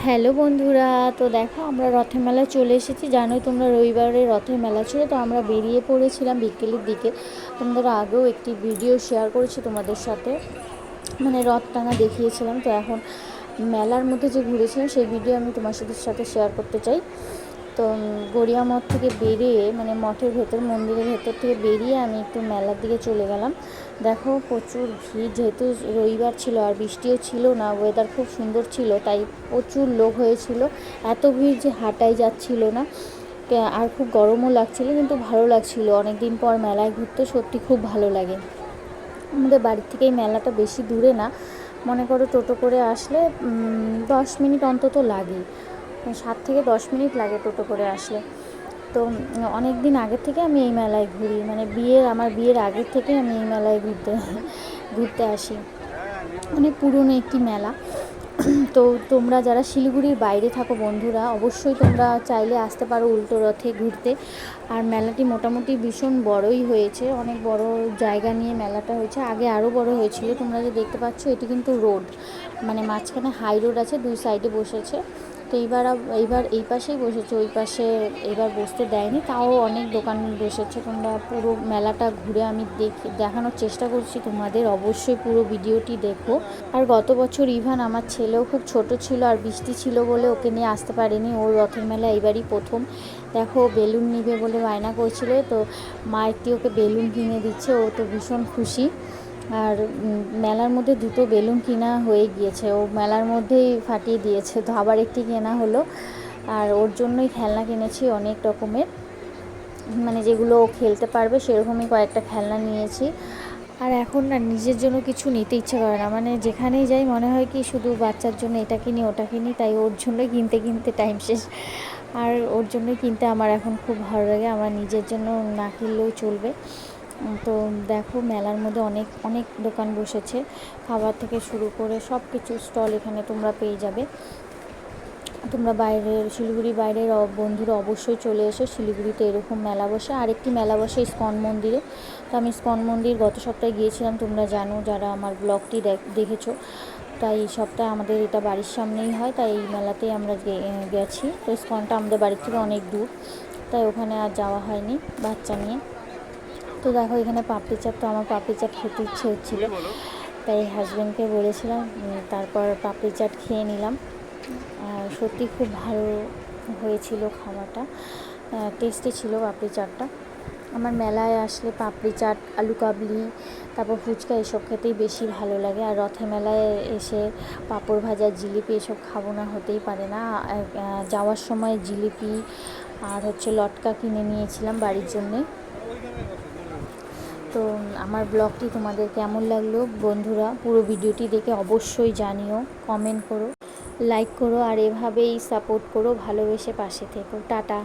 Hello বন্ধুরা, তো দেখো আমরা রথের মেলায় চলে এসেছি। জানোই তোমরা রবিবারে রথের মেলা ছিল, তো আমরা বেরিয়ে পড়েছিলাম বিকেলের দিকে। তোমাদের আগেও একটি ভিডিও শেয়ার করেছি তোমাদের সাথে, মানে রথ টানা দেখিয়েছিলাম। তো এখন মেলার মধ্যে যে ঘুরেছিলাম সেই ভিডিও আমি তোমার সাথে শেয়ার করতে চাই। তো গড়িয়া মঠ থেকে বেরিয়ে, মানে মঠের ভেতর, মন্দিরের ভেতর থেকে বেরিয়ে আমি একটু মেলার দিকে চলে গেলাম। দেখো প্রচুর ভিড়, যেহেতু রবিবার ছিল আর বৃষ্টিও ছিল না, ওয়েদার খুব সুন্দর ছিল, তাই প্রচুর লোক হয়েছিল। এত ভিড় যে হাঁটাই যাচ্ছিল না, আর খুব গরমও লাগছিল, কিন্তু ভালো লাগছিল। অনেক দিন পর মেলায় ঘুরতে সত্যি খুব ভালো লাগে। আমাদের বাড়ির থেকে এই মেলাটা বেশি দূরে না, মনে করো টোটো করে আসলে 10 মিনিট অন্তত লাগে, 7 থেকে 10 মিনিট লাগে টোটো করে আসলে। তো অনেক দিন আগের থেকে আমি এই মেলায় ঘুরি, মানে আমার বিয়ের আগের থেকে আমি এই মেলায় ঘুরতে আসি। অনেক পুরনো একটি মেলা। তো তোমরা যারা শিলিগুড়ির বাইরে থাকো বন্ধুরা, অবশ্যই তোমরা চাইলে আসতে পারো উল্টো রথে ঘুরতে। আর মেলাটি মোটামুটি ভীষণ বড়ই হয়েছে, অনেক বড় জায়গা নিয়ে মেলাটা হয়েছে। আগে আরও বড় হয়েছিল। তোমরা যে দেখতে পাচ্ছ এটি কিন্তু রোড, মানে মাঝখানে হাই রোড আছে, দুই সাইডে বসেছে। তো এইবার এই পাশেই বসেছে, ওই পাশে এবার বসতে দেয়নি, তাও অনেক দোকান বসেছে। তোমরা পুরো মেলাটা ঘুরে আমি দেখানোর চেষ্টা করছি তোমাদের, অবশ্যই পুরো ভিডিওটি দেখো। আর গত বছর ইভান আমার ছেলেও খুব ছোট ছিল, আর বৃষ্টি ছিল বলে ওকে নিয়ে আসতে পারিনি। ওর রথের মেলা এবারই প্রথম। দেখো বেলুন নিবে বলে বায়না করছিল, তো মা একটি ওকে বেলুন কিনে দিচ্ছে, ও তো ভীষণ খুশি। আর মেলার মধ্যে দুটো বেলুন কিনা হয়ে গিয়েছে, ও মেলার মধ্যেই ফাটিয়ে দিয়েছে, তো আবার একটি কেনা হলো। আর ওর জন্যই খেলনা কিনেছি অনেক রকমের, মানে যেগুলো ও খেলতে পারবে সেরকমই কয়েকটা খেলনা নিয়েছি। আর এখন না নিজের জন্য কিছু নিতে ইচ্ছে করে না, মানে যেখানেই যাই মনে হয় কি শুধু বাচ্চার জন্য এটা কিনি ওটা কিনি, তাই ওর জন্যই কিনতে কিনতে টাইম শেষ। আর ওর জন্যই কিনতে আমার এখন খুব ভালো লাগে, আমার নিজের জন্য না কিনলেও চলবে। তো দেখো মেলার মধ্যে অনেক অনেক দোকান বসেছে, খাবার থেকে শুরু করে সব কিছু স্টল এখানে তোমরা পেয়ে যাবে। তোমরা শিলিগুড়ি বাইরের বন্ধুরা অবশ্যই চলে এসো, শিলিগুড়িতে এরকম মেলা বসে। আরেকটি মেলা বসে ইস্কন মন্দিরে। তো আমি ইস্কন মন্দির গত সপ্তাহে গিয়েছিলাম, তোমরা জানো যারা আমার ব্লগটি দেখেছো। তাই এই সপ্তাহে আমাদের এটা বাড়ির সামনেই হয়, তাই এই মেলাতেই আমরা গেছি। তো ইস্কনটা আমাদের বাড়ির থেকে অনেক দূর, তাই ওখানে আর যাওয়া হয়নি বাচ্চা নিয়ে। তো দেখো এখানে পাপড়ি চাট, তো আমার পাপড়ি চাট খেতে ইচ্ছে হচ্ছিলো, তাই হাজব্যান্ডকে বলেছিলাম। তারপর পাপড়ি চাট খেয়ে নিলাম। সত্যি খুব ভালো হয়েছিল খাওয়াটা, টেস্টি ছিল পাপড়ি চাটটা। আমার মেলায় আসলে পাপড়ি চাট, আলু কাবলি, তারপর ফুচকা এসব খেতেই বেশি ভালো লাগে। আর রথের মেলায় এসে পাঁপড় ভাজা, জিলিপি এসব খাবো না, হতেই পারে না। যাওয়ার সময় জিলিপি আর লটকা কিনে নিয়েছিলাম বাড়ির জন্যে। তো আমার ব্লগটি তোমাদের কেমন লাগলো বন্ধুরা, পুরো ভিডিওটি দেখে অবশ্যই জানিও, কমেন্ট করো, লাইক করো, আর এভাবেই সাপোর্ট করো, ভালোবেসে পাশে থেকো। টাটা।